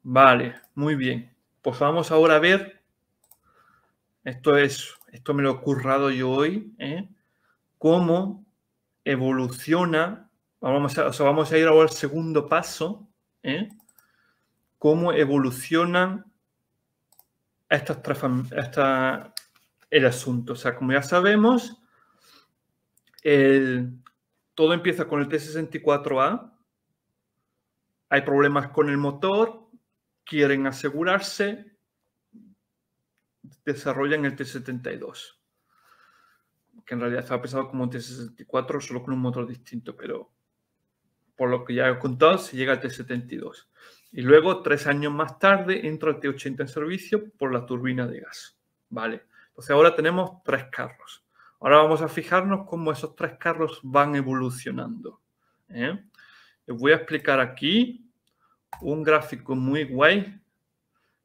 Vale, muy bien. Pues vamos ahora a ver, esto me lo he currado yo hoy, cómo evoluciona, vamos a ir ahora al segundo paso, cómo evolucionan el asunto. O sea, como ya sabemos, todo empieza con el T64A, hay problemas con el motor, quieren asegurarse, desarrollan el T72, que en realidad estaba pensado como un T64, solo con un motor distinto, pero por lo que ya he contado, se llega al T72. Y luego, 3 años más tarde, entra el T80 en servicio por la turbina de gas. Vale, entonces ahora tenemos 3 carros. Ahora vamos a fijarnos cómo esos 3 carros van evolucionando. Les voy a explicar aquí un gráfico muy guay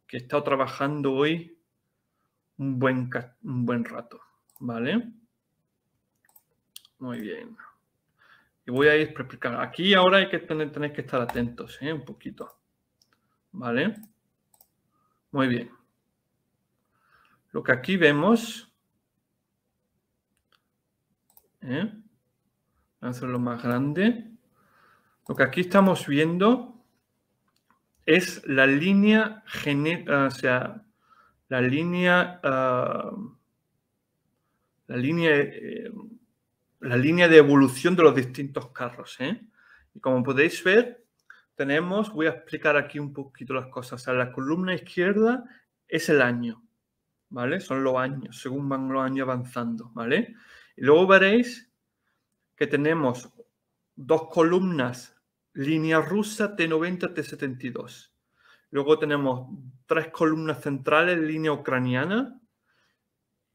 que he estado trabajando hoy un buen rato. ¿Vale? Muy bien. Y voy a ir explicando. Aquí ahora hay que tenéis que estar atentos, un poquito. ¿Vale? Muy bien. Lo que aquí vemos, voy a hacerlo más grande. Lo que aquí estamos viendo es la línea la línea de evolución de los distintos carros. Y como podéis ver, voy a explicar aquí un poquito las cosas. O sea, la columna izquierda es el año, ¿vale? Son los años, según van los años avanzando, ¿vale? Y luego veréis que tenemos 2 columnas, línea rusa, T90, T72. Luego tenemos 3 columnas centrales, línea ucraniana.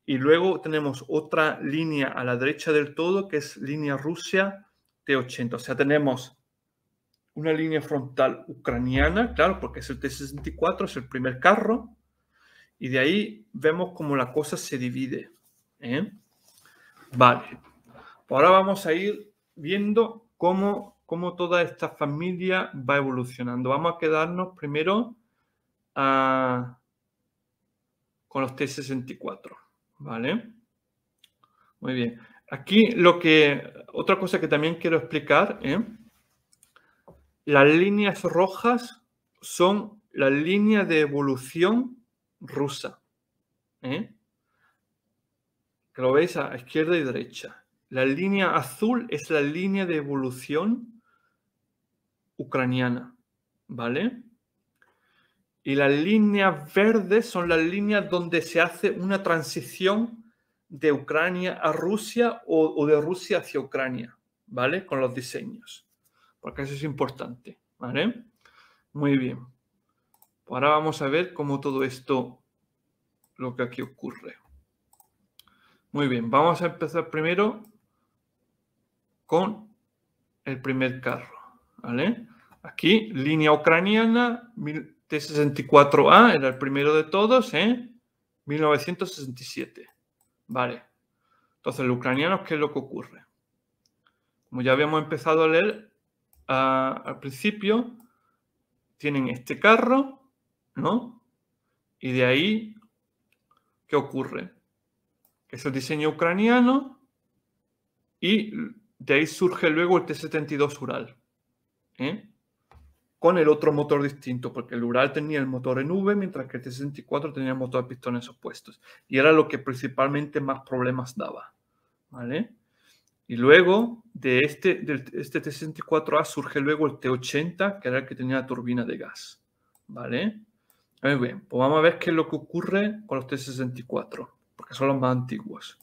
Y luego tenemos otra línea a la derecha del todo, que es línea Rusia T80. O sea, tenemos una línea frontal ucraniana, claro, porque es el T64, es el primer carro. Y de ahí vemos cómo la cosa se divide. Vale. Ahora vamos a ir viendo cómo toda esta familia va evolucionando. Vamos a quedarnos primero con los T64. ¿Vale? Muy bien. Aquí otra cosa que también quiero explicar, las líneas rojas son la línea de evolución rusa. Que lo veis a izquierda y derecha. La línea azul es la línea de evolución ucraniana. ¿Vale? Y las líneas verdes son las líneas donde se hace una transición de Ucrania a Rusia o de Rusia hacia Ucrania, ¿vale? Con los diseños, porque eso es importante, ¿vale? Muy bien. Ahora vamos a ver cómo todo esto, lo que aquí ocurre. Muy bien, vamos a empezar primero con el primer carro, ¿vale? Aquí, línea ucraniana, T64A, era el primero de todos, 1967. Vale. Entonces, los ucranianos, ¿qué es lo que ocurre? Como ya habíamos empezado a leer al principio, tienen este carro, ¿no? Y de ahí, ¿qué ocurre? Que es el diseño ucraniano y de ahí surge luego el T-72 Ural, con el otro motor distinto, porque el Ural tenía el motor en V, mientras que el T-64 tenía el motor a pistones opuestos. Y era lo que principalmente más problemas daba, ¿vale? Y luego de este T-64A surge luego el T-80, que era el que tenía la turbina de gas, ¿vale? Muy bien, pues vamos a ver qué es lo que ocurre con los T-64, porque son los más antiguos.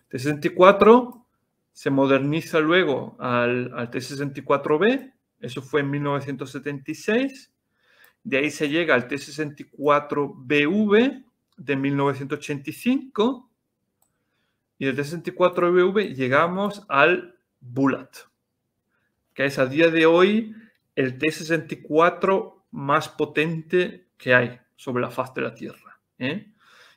T-64 se moderniza luego al T-64B, eso fue en 1976. De ahí se llega al T-64BV de 1985. Y del T-64BV llegamos al Bulat, que es a día de hoy el T-64 más potente que hay sobre la faz de la Tierra.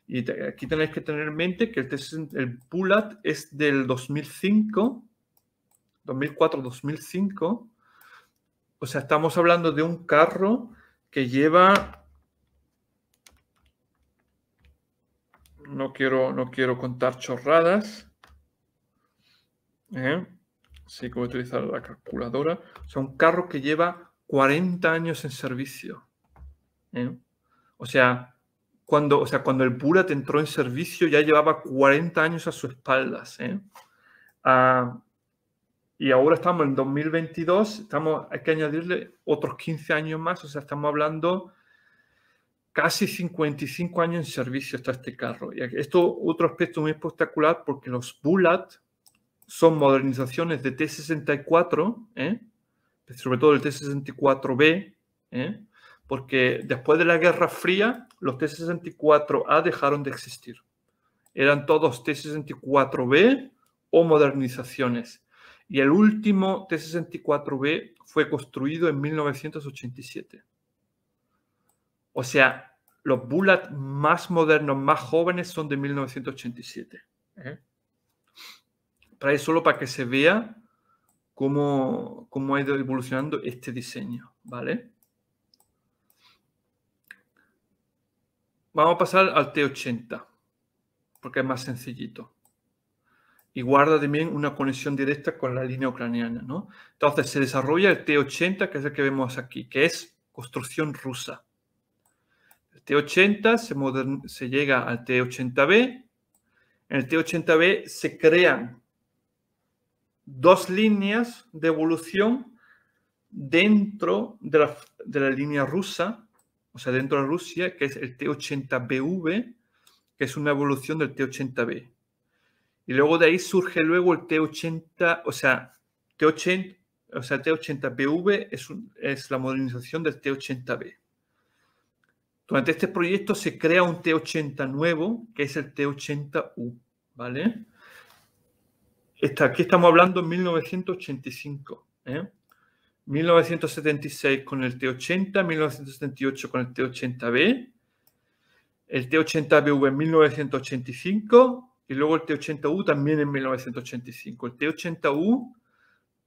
Y aquí tenéis que tener en mente que el Bulat es del 2004-2005. O sea, estamos hablando de un carro que lleva... No quiero contar chorradas. Así que voy a utilizar la calculadora. O sea, un carro que lleva 40 años en servicio. O sea, cuando el Bulat entró en servicio ya llevaba 40 años a sus espaldas. Y ahora estamos en 2022, hay que añadirle otros 15 años más, o sea, estamos hablando casi 55 años en servicio está este carro. Y esto otro aspecto muy espectacular porque los Bulat son modernizaciones de T64, sobre todo el T64B, porque después de la Guerra Fría los T64A dejaron de existir. Eran todos T64B o modernizaciones. Y el último T64B fue construido en 1987. O sea, los Bulat más modernos, más jóvenes son de 1987. Solo para que se vea cómo ha ido evolucionando este diseño, ¿vale? Vamos a pasar al T80, porque es más sencillito. Y guarda también una conexión directa con la línea ucraniana, ¿no? Entonces se desarrolla el T80, que es el que vemos aquí, que es construcción rusa. El T80 se llega al T80B. En el T80B se crean dos líneas de evolución dentro de la línea rusa, o sea, dentro de Rusia, que es el T80BV, que es una evolución del T80B. Y luego de ahí surge luego el T80, o sea, T80BV es la modernización del T80B. Durante este proyecto se crea un T80 nuevo, que es el T80U, ¿vale? Aquí estamos hablando en 1985, 1976 con el T80, 1978 con el T80B, el T80BV en 1985 y luego el T80U también en 1985. El T80U,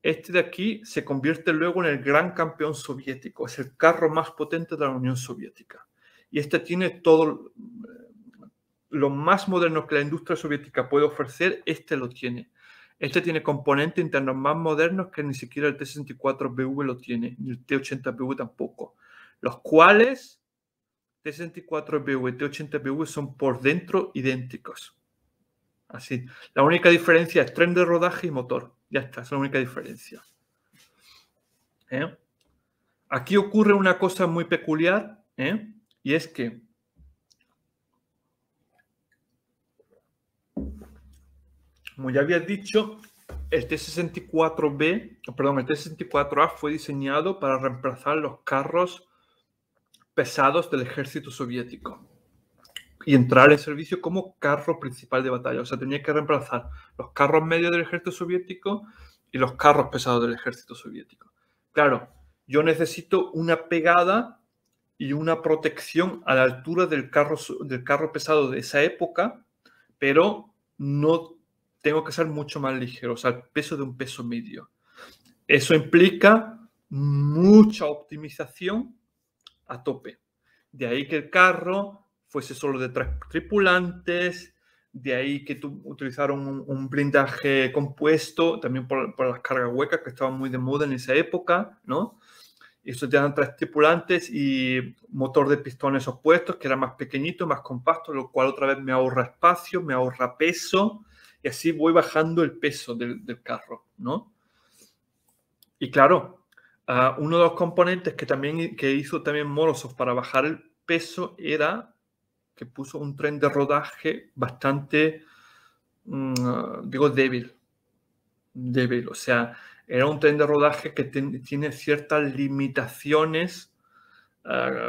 este de aquí, se convierte luego en el gran campeón soviético. Es el carro más potente de la Unión Soviética. Y este tiene todo lo más moderno que la industria soviética puede ofrecer, este lo tiene. Este tiene componentes internos más modernos que ni siquiera el T64BV lo tiene, ni el T80BV tampoco. Los cuales T64BV y T80BV son por dentro idénticos. Así. La única diferencia es tren de rodaje y motor. Ya está, es la única diferencia. Aquí ocurre una cosa muy peculiar, y es que como ya había dicho, el T64A fue diseñado para reemplazar los carros pesados del ejército soviético y entrar en servicio como carro principal de batalla. O sea, tenía que reemplazar los carros medios del ejército soviético y los carros pesados del ejército soviético. Claro, yo necesito una pegada y una protección a la altura del carro pesado de esa época, pero no tengo que ser mucho más ligero, o sea, el peso de un peso medio. Eso implica mucha optimización a tope. De ahí que el carro fuese solo de 3 tripulantes, de ahí que utilizaron un blindaje compuesto, también por las cargas huecas que estaban muy de moda en esa época, ¿no? Y eso te dan 3 tripulantes y motor de pistones opuestos, que era más pequeñito, más compacto, lo cual otra vez me ahorra espacio, me ahorra peso, y así voy bajando el peso del carro, ¿no? Y claro, uno de los componentes que hizo también Morozov para bajar el peso era que puso un tren de rodaje bastante, débil. O sea, era un tren de rodaje que tiene ciertas limitaciones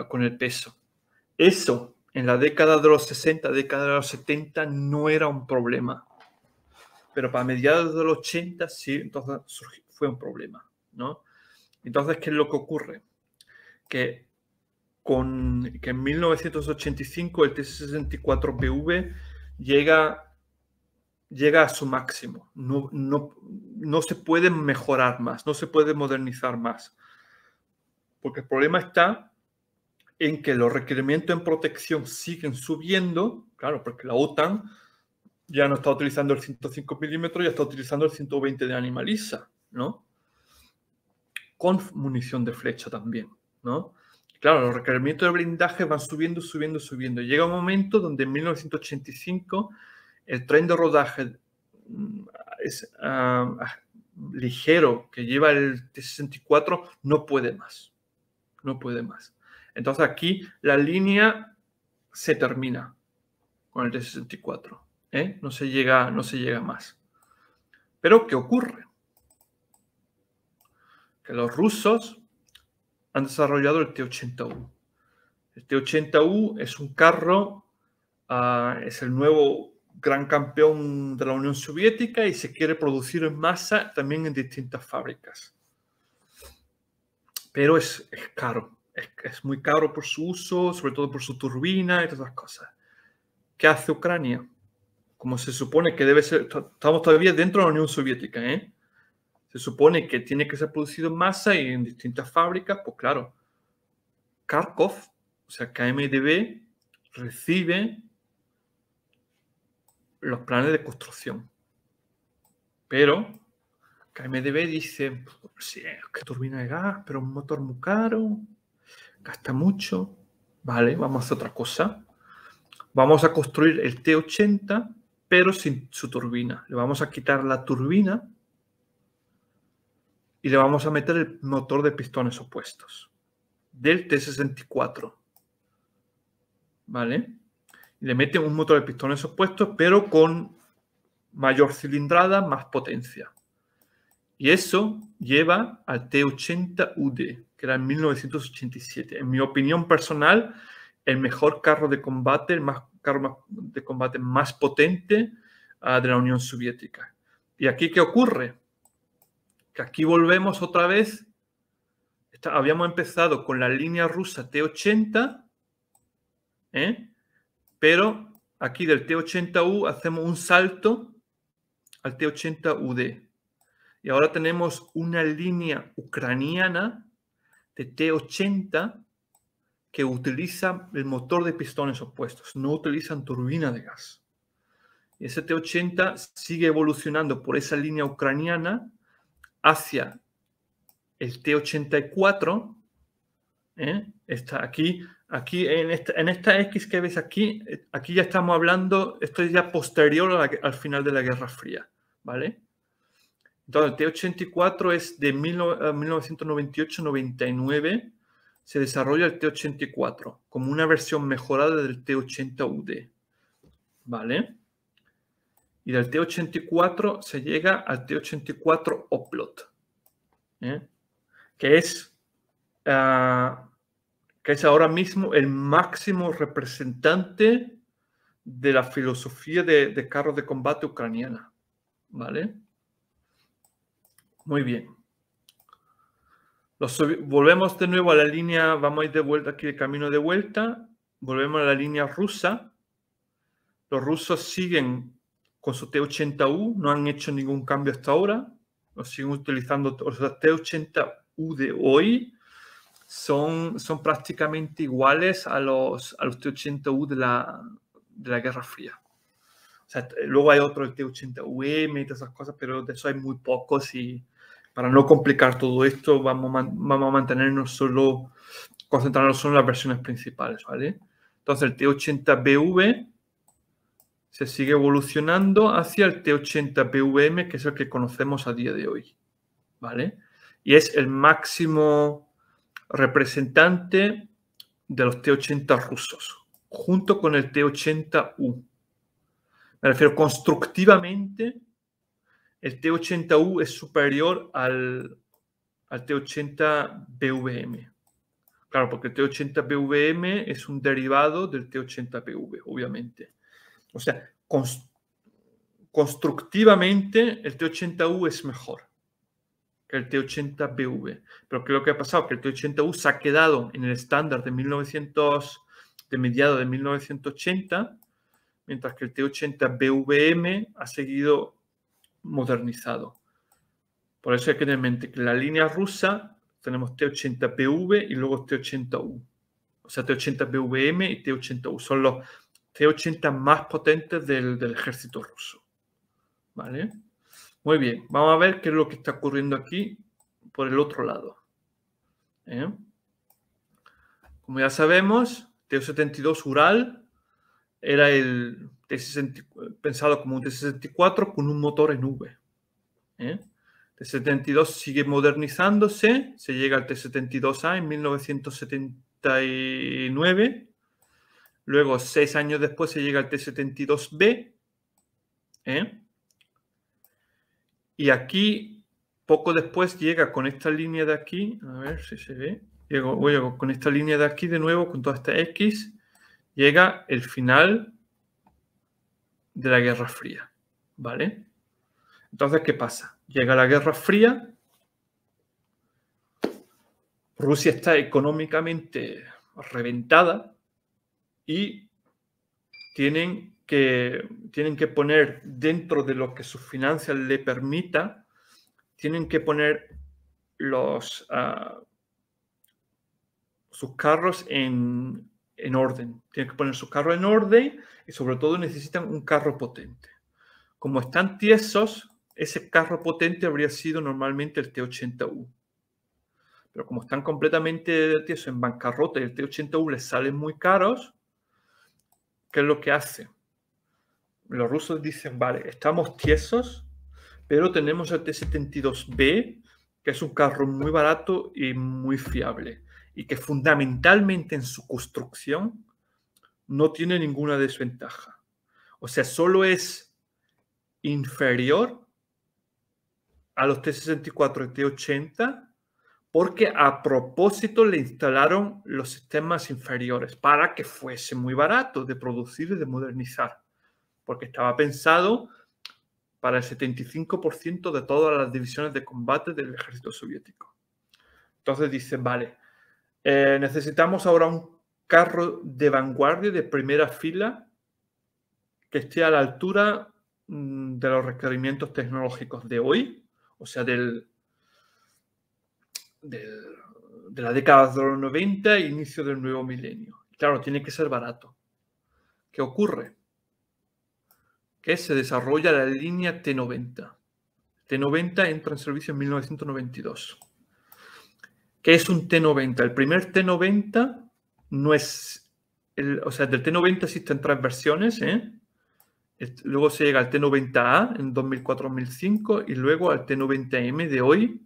con el peso. Eso, en la década de los 60, década de los 70, no era un problema. Pero para mediados de los 80, sí, entonces fue un problema, ¿no? Entonces, ¿qué es lo que ocurre? Que en 1985 el T64BV llega a su máximo. No se puede mejorar más, no se puede modernizar más. Porque el problema está en que los requerimientos en protección siguen subiendo, claro, porque la OTAN ya no está utilizando el 105 milímetros, ya está utilizando el 120 de Animalisa, ¿no? Con munición de flecha también, ¿no? Claro, los requerimientos de blindaje van subiendo, subiendo, subiendo. Llega un momento donde en 1985 el tren de rodaje es ligero que lleva el T-64 no puede más. No puede más. Entonces aquí la línea se termina con el T-64. No se llega más. Pero ¿qué ocurre? Que los rusos han desarrollado el T-80U. El T-80U es un carro, es el nuevo gran campeón de la Unión Soviética y se quiere producir en masa también en distintas fábricas. Pero es caro. Es muy caro por su uso, sobre todo por su turbina y todas esas cosas. ¿Qué hace Ucrania? Como se supone que debe ser, estamos todavía dentro de la Unión Soviética, se supone que tiene que ser producido en masa y en distintas fábricas, pues claro, Kharkov, o sea, KMDB, recibe los planes de construcción. Pero KMDB dice, sí, es que turbina de gas, pero un motor muy caro, gasta mucho. Vale, vamos a hacer otra cosa. Vamos a construir el T-80, pero sin su turbina. Le vamos a quitar la turbina y le vamos a meter el motor de pistones opuestos del T-64. ¿Vale? Y le meten un motor de pistones opuestos, pero con mayor cilindrada, más potencia. Y eso lleva al T-80UD, que era en 1987. En mi opinión personal, el mejor carro de combate, el carro de combate más potente de la Unión Soviética. ¿Y aquí qué ocurre? Que aquí volvemos otra vez. Habíamos empezado con la línea rusa T-80, pero aquí del T-80U hacemos un salto al T-80UD. Y ahora tenemos una línea ucraniana de T-80 que utiliza el motor de pistones opuestos, no utilizan turbina de gas. Y ese T-80 sigue evolucionando por esa línea ucraniana hacia el T-84. Está aquí en esta X que ves aquí ya estamos hablando, esto es ya posterior al final de la Guerra Fría, ¿vale? Entonces, el T-84 es de 1998-99. Se desarrolla el T-84 como una versión mejorada del T-80UD. ¿Vale? Y del T-84 se llega al T-84 Oplot. Que es ahora mismo el máximo representante de la filosofía de carros de combate ucraniana. ¿Vale? Muy bien. Volvemos de nuevo a la línea, vamos a ir de vuelta aquí, el camino de vuelta. Volvemos a la línea rusa. Los rusos siguen con su T-80U, no han hecho ningún cambio hasta ahora. Los siguen utilizando. Los T-80U de hoy son prácticamente iguales a los T-80U de la Guerra Fría. O sea, luego hay otro, el T-80UM y todas esas cosas, pero de eso hay muy pocos y para no complicar todo esto vamos a mantenernos concentrarnos solo en las versiones principales, ¿vale? Entonces el T-80BV se sigue evolucionando hacia el T-80BVM, que es el que conocemos a día de hoy, ¿vale? Y es el máximo representante de los T-80 rusos, junto con el T-80U. Me refiero constructivamente, el T-80U es superior al T-80BVM. Claro, porque el T-80BVM es un derivado del T-80BV, obviamente. O sea, constructivamente el T-80U es mejor que el T-80BV. Pero ¿qué es lo que ha pasado? Que el T-80U se ha quedado en el estándar de mediados de 1980, mientras que el T-80BVM ha seguido modernizado. Por eso hay que tener en mente que en la línea rusa tenemos T-80BV y luego T-80U. O sea, T-80 BVM y T-80U. Son los T-80 más potentes del ejército ruso. ¿Vale? Muy bien. Vamos a ver qué es lo que está ocurriendo aquí por el otro lado. Como ya sabemos, T-72 Ural era el pensado como un T-64 con un motor en V. T-72 sigue modernizándose, se llega al T-72A en 1979. Luego, 6 años después, se llega al T-72B. Y aquí, poco después, llega con esta línea de aquí. A ver si se ve. Llego con esta línea de aquí de nuevo, con toda esta X. Llega el final de la Guerra Fría. ¿Vale? Entonces, ¿qué pasa? Llega la Guerra Fría. Rusia está económicamente reventada y tienen que poner dentro de lo que sus finanzas le permita, tienen que poner sus carros en orden. Tienen que poner sus carros en orden y sobre todo necesitan un carro potente. Como están tiesos, ese carro potente habría sido normalmente el T-80U. Pero como están completamente tiesos en bancarrota y el T-80U les salen muy caros, ¿qué es lo que hace? Los rusos dicen, vale, estamos tiesos, pero tenemos el T-72B, que es un carro muy barato y muy fiable, y que fundamentalmente en su construcción no tiene ninguna desventaja. O sea, solo es inferior a los T-64 y T-80 porque a propósito le instalaron los sistemas inferiores para que fuese muy barato de producir y de modernizar, porque estaba pensado para el 75% de todas las divisiones de combate del ejército soviético. Entonces dicen, vale, necesitamos ahora un carro de vanguardia, de primera fila, que esté a la altura de los requerimientos tecnológicos de hoy, o sea, de la década de los 90 e inicio del nuevo milenio. Claro, tiene que ser barato. ¿Qué ocurre? Que se desarrolla la línea T-90. T-90 entra en servicio en 1992. ¿Qué es un T-90? El primer T-90 no es... o sea, del T-90 existen 3 versiones, Luego se llega al T-90A en 2004-2005 y luego al T-90M de hoy,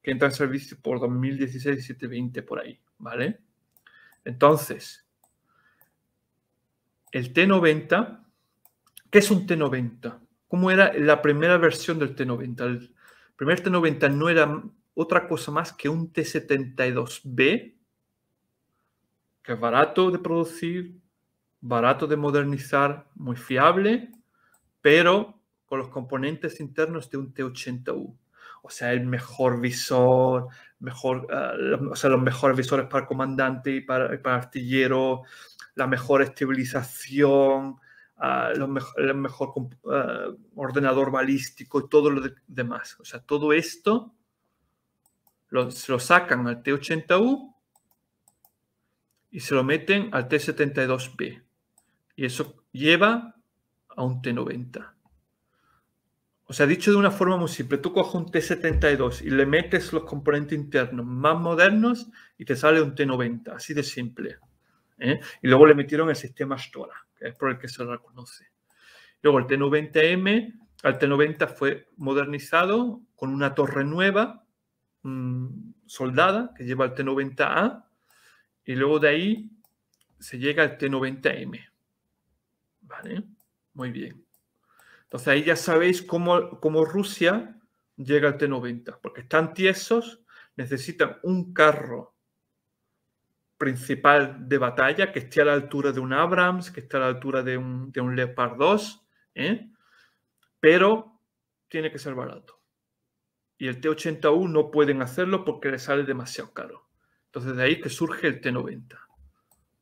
que entra en servicio por 2016-2020 por ahí, ¿vale? Entonces, el T-90, ¿qué es un T-90? ¿Cómo era la primera versión del T-90? El primer T-90 no era otra cosa más que un T-72B, que es barato de producir, barato de modernizar, muy fiable, pero con los componentes internos de un T-80U. O sea, el mejor visor, los mejores visores para comandante y para artillero, la mejor estabilización, el mejor ordenador balístico y todo lo demás. O sea, todo esto se lo sacan al T-80U y se lo meten al T-72B. Y eso lleva a un T-90. O sea, dicho de una forma muy simple, tú coges un T-72 y le metes los componentes internos más modernos y te sale un T-90, así de simple. Y luego le metieron el sistema Stora, que es por el que se reconoce. Luego el T-90M, al T-90 fue modernizado con una torre nueva, soldada, que lleva el T-90A, y luego de ahí se llega al T-90M. ¿Vale? Muy bien. Entonces ahí ya sabéis cómo Rusia llega al T-90, porque están tiesos, necesitan un carro principal de batalla que esté a la altura de un Abrams, que esté a la altura de un Leopard 2, pero tiene que ser barato. Y el T-80U no pueden hacerlo porque les sale demasiado caro. Entonces de ahí que surge el T-90.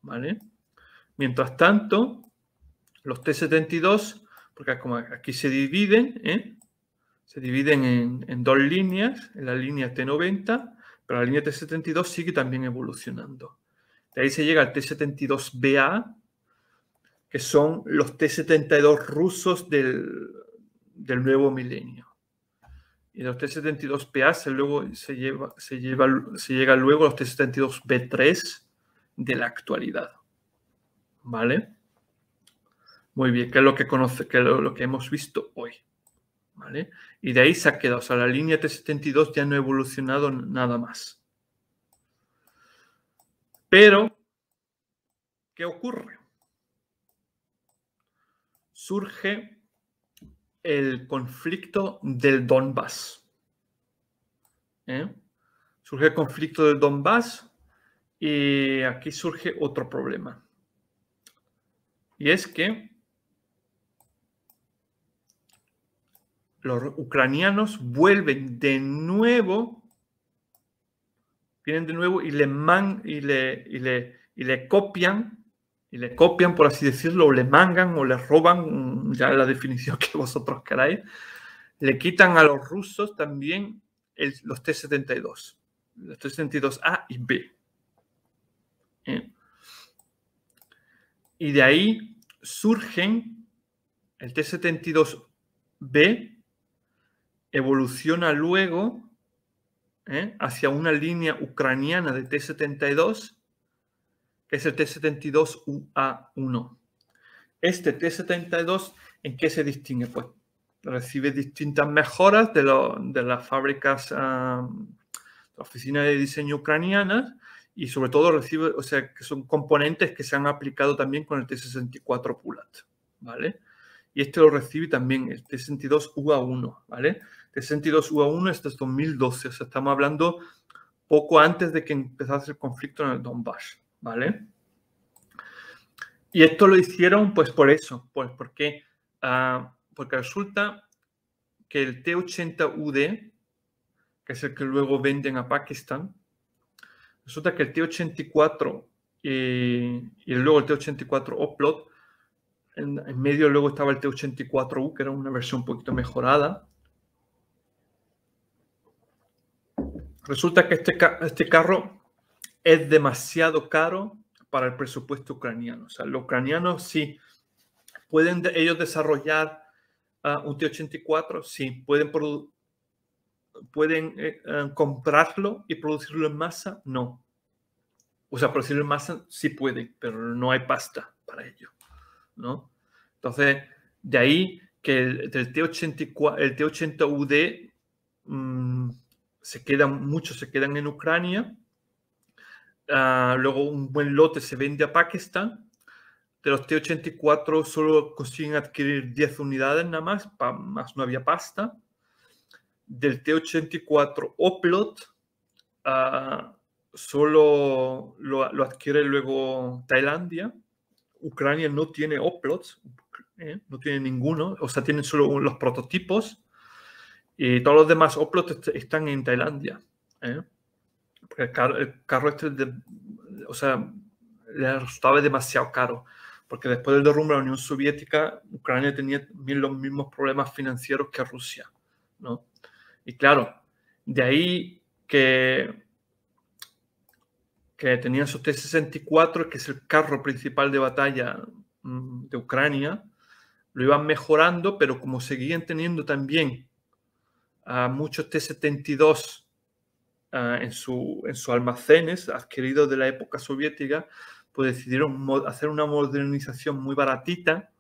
¿Vale? Mientras tanto, los T-72... porque como aquí se dividen en 2 líneas, en la línea T-90, pero la línea T-72 sigue también evolucionando. De ahí se llega al T-72BA, que son los T-72 rusos del nuevo milenio. Y los T-72PA se llega luego a los T-72B3 de la actualidad. ¿Vale? Muy bien, que es lo que lo que hemos visto hoy. ¿Vale? Y de ahí se ha quedado. O sea, la línea T-72 ya no ha evolucionado nada más. Pero, ¿qué ocurre? Surge el conflicto del Donbass. Surge el conflicto del Donbass y aquí surge otro problema. Y es que los ucranianos vienen de nuevo y le copian, por así decirlo, o le mangan o le roban, ya la definición que vosotros queráis, le quitan a los rusos también los T-72, los T-72A y B. Y de ahí surgen el T-72B, evoluciona luego hacia una línea ucraniana de T-72, que es el T-72UA1. Este T-72, ¿en qué se distingue? Pues recibe distintas mejoras de las fábricas, oficinas de diseño ucranianas, y sobre todo recibe, o sea, que son componentes que se han aplicado también con el T-64 Pulat, ¿vale? Y este lo recibe también el T-62UA1, ¿vale? T-62UA1 es desde 2012, o sea, estamos hablando poco antes de que empezase el conflicto en el Donbass, ¿vale? Y esto lo hicieron pues por eso, pues porque resulta que el T-80UD, que es el que luego venden a Pakistán, resulta que el T-84 y luego el T-84 Oplot, en medio luego estaba el T-84U, que era una versión un poquito mejorada. Resulta que este carro es demasiado caro para el presupuesto ucraniano. O sea, los ucranianos sí pueden ellos desarrollar un T-84, sí, pueden comprarlo y producirlo en masa, no. O sea, producirlo en masa sí pueden, pero no hay pasta para ello, ¿no? Entonces, de ahí que el T-80UD muchos se quedan en Ucrania. Luego un buen lote se vende a Pakistán. De los T-84 solo consiguen adquirir 10 unidades nada más, más no había pasta. Del T-84 Oplot solo lo adquiere luego Tailandia. Ucrania no tiene Oplots, no tiene ninguno, o sea, tienen solo los prototipos y todos los demás Oplots están en Tailandia. Porque el carro o sea, le resultaba demasiado caro, porque después del derrumbe de la Unión Soviética, Ucrania tenía los mismos problemas financieros que Rusia, ¿no? Y claro, de ahí que tenían su T-64, que es el carro principal de batalla de Ucrania, lo iban mejorando, pero como seguían teniendo también muchos T-72 en sus almacenes adquiridos de la época soviética, pues decidieron hacer una modernización muy baratita,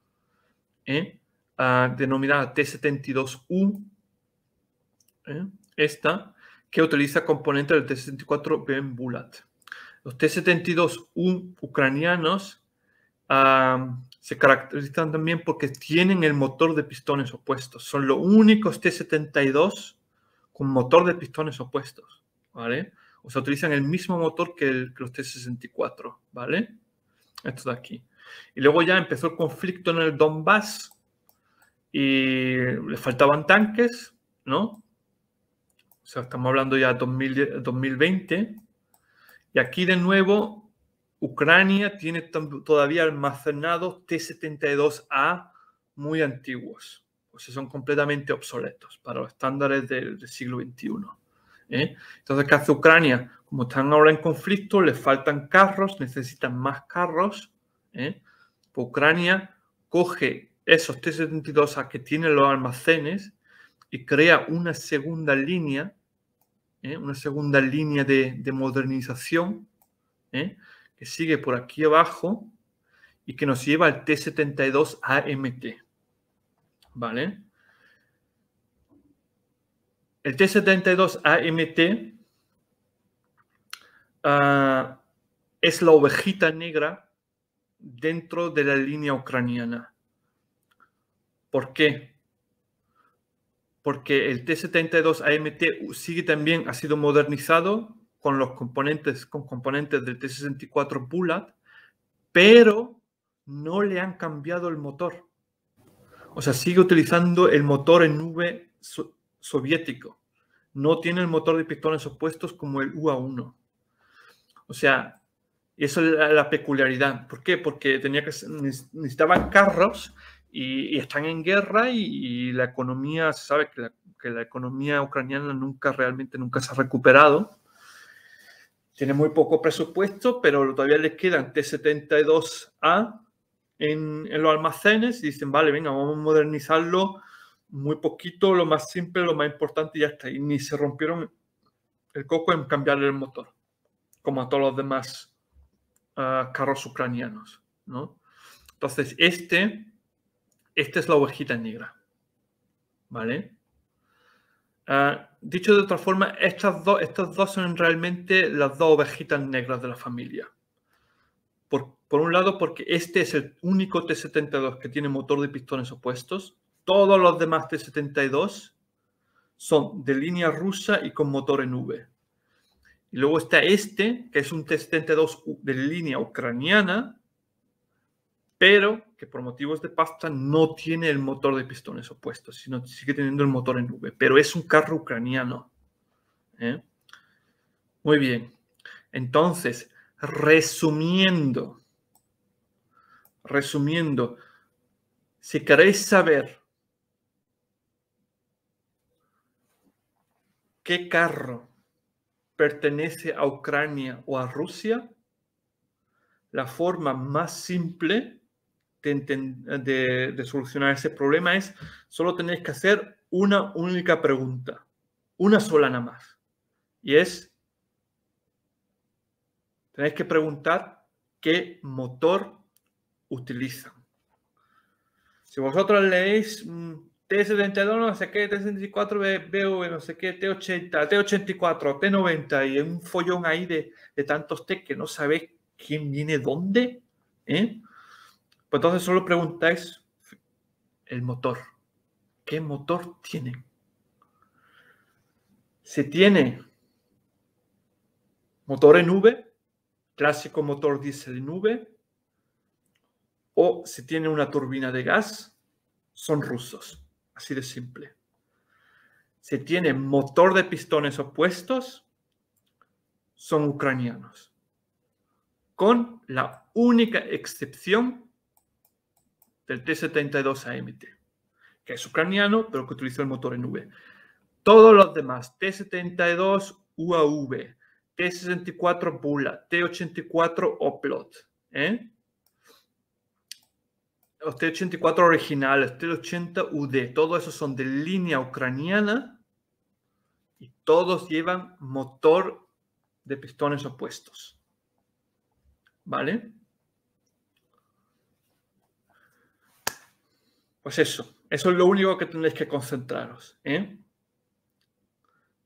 denominada T-72U, esta, que utiliza componentes del T-64 Ben Bulat. Los T-72U ucranianos se caracterizan también porque tienen el motor de pistones opuestos. Son los únicos T-72 con motor de pistones opuestos, ¿vale? O sea, utilizan el mismo motor que los T-64, ¿vale? Esto de aquí. Y luego ya empezó el conflicto en el Donbass y le faltaban tanques, ¿no? O sea, estamos hablando ya de 2020. Y aquí de nuevo, Ucrania tiene todavía almacenados T-72A muy antiguos. O sea, son completamente obsoletos para los estándares del siglo XXI. ¿eh? Entonces, ¿qué hace Ucrania? Como están ahora en conflicto, les faltan carros, necesitan más carros, ¿eh? Pues Ucrania coge esos T-72A que tienen los almacenes y crea una segunda línea, de modernización, que sigue por aquí abajo y que nos lleva al T-72 AMT, ¿vale? El T-72 AMT es la ovejita negra dentro de la línea ucraniana. ¿Por qué? Porque el T-72 AMT sigue también, ha sido modernizado con componentes del T-64 Bulat, pero no le han cambiado el motor. O sea, sigue utilizando el motor en nube soviético. No tiene el motor de pistones opuestos como el UA1. O sea, eso es la peculiaridad. ¿Por qué? Porque necesitaban carros y están en guerra y la economía, se sabe que la economía ucraniana nunca se ha recuperado. Tiene muy poco presupuesto, pero todavía les quedan T-72A en los almacenes y dicen, vale, venga, vamos a modernizarlo muy poquito, lo más simple, lo más importante y ya está. Y ni se rompieron el coco en cambiarle el motor, como a todos los demás carros ucranianos, ¿no? Entonces, esta es la ovejita negra, ¿vale? Dicho de otra forma, estas dos son realmente las dos ovejitas negras de la familia. Por un lado, porque este es el único T-72 que tiene motor de pistones opuestos. Todos los demás T-72 son de línea rusa y con motor en V. Y luego está que es un T-72 de línea ucraniana, pero que por motivos de pasta no tiene el motor de pistones opuestos, sino sigue teniendo el motor en V. Pero es un carro ucraniano. Muy bien. Entonces, resumiendo, si queréis saber qué carro pertenece a Ucrania o a Rusia, la forma más simple de solucionar ese problema es solo tenéis que hacer una única pregunta, una sola nada más, y tenéis que preguntar qué motor utilizan. Si vosotros leéis T-72, no sé qué, T-64, BV, no sé qué, T-80, T-84, T-90 y un follón ahí de tantos T que no sabéis quién viene dónde, pues entonces solo preguntáis el motor. ¿Qué motor tienen? Si tiene motor en V, clásico motor diésel en V, o si tiene una turbina de gas, son rusos. Así de simple. Si tiene motor de pistones opuestos, son ucranianos. Con la única excepción del T-72 AMT, que es ucraniano, pero que utiliza el motor en V. Todos los demás, T-72 UAV, T-64 Bulat, T-84 Oplot, los T-84 originales, T-80 UD, todos esos son de línea ucraniana y todos llevan motor de pistones opuestos. ¿Vale? Pues eso es lo único que tendréis que concentraros,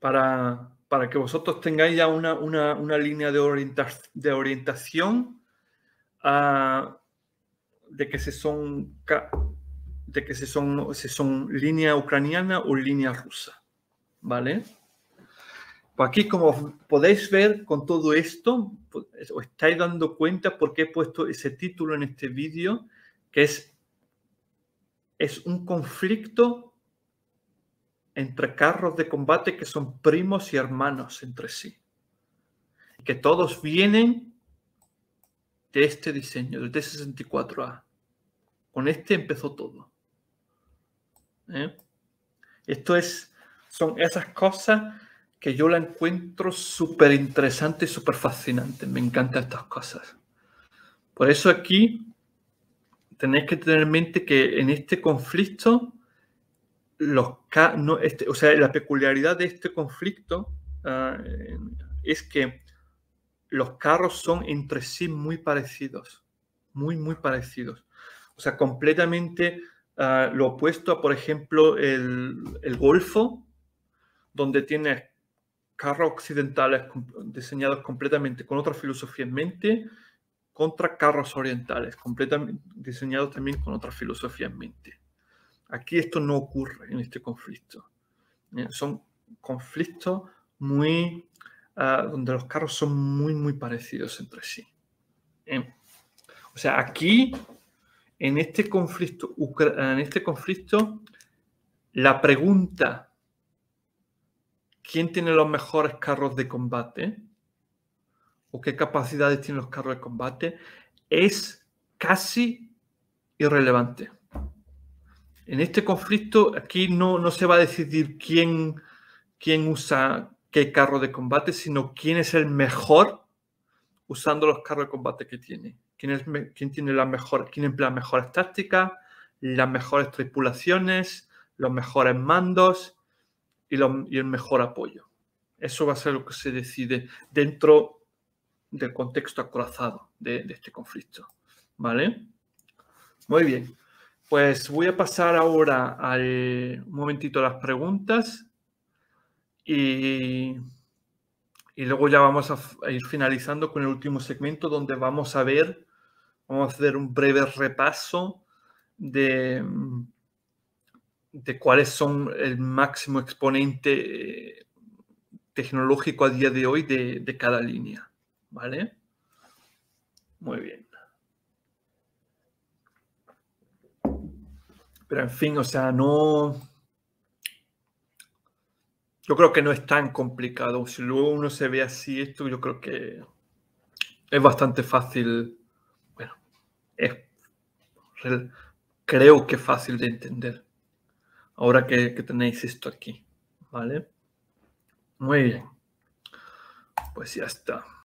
para que vosotros tengáis ya una línea de orientación de que si son línea ucraniana o línea rusa, ¿vale? Pues aquí, como podéis ver con todo esto, os estáis dando cuenta por qué he puesto ese título en este vídeo, que es un conflicto entre carros de combate que son primos y hermanos entre sí. Que todos vienen de este diseño, del T-64A. Con este empezó todo. Esto son esas cosas que yo la encuentro súper interesante y súper fascinante. Me encantan estas cosas. Por eso aquí tenéis que tener en mente que en este conflicto, la peculiaridad de este conflicto es que los carros son entre sí muy parecidos. Muy parecidos. O sea, completamente lo opuesto a, por ejemplo, el Golfo, donde tienes carros occidentales diseñados completamente con otra filosofía en mente, contra carros orientales, completamente diseñados también con otra filosofía en mente. Aquí esto no ocurre en este conflicto. Son conflictos donde los carros son muy parecidos entre sí. O sea, aquí, en este conflicto, la pregunta ¿quién tiene los mejores carros de combate? ¿O qué capacidades tienen los carros de combate? Es casi irrelevante. En este conflicto, aquí no se va a decidir quién usa qué carro de combate, sino quién es el mejor usando los carros de combate que tiene. ¿Quién tiene quién emplea mejores tácticas, las mejores tripulaciones, los mejores mandos y el mejor apoyo? Eso va a ser lo que se decide dentro del contexto acorazado de este conflicto. ¿Vale? Muy bien. Pues voy a pasar ahora un momentito a las preguntas y luego ya vamos a ir finalizando con el último segmento donde vamos a hacer un breve repaso de cuáles son el máximo exponente tecnológico a día de hoy de cada línea. ¿Vale? Muy bien. Pero en fin, o sea, yo creo que no es tan complicado. Si luego uno se ve así esto, yo creo que es bastante fácil. Bueno, creo que es fácil de entender. Ahora que tenéis esto aquí. ¿Vale? Muy bien. Pues ya está.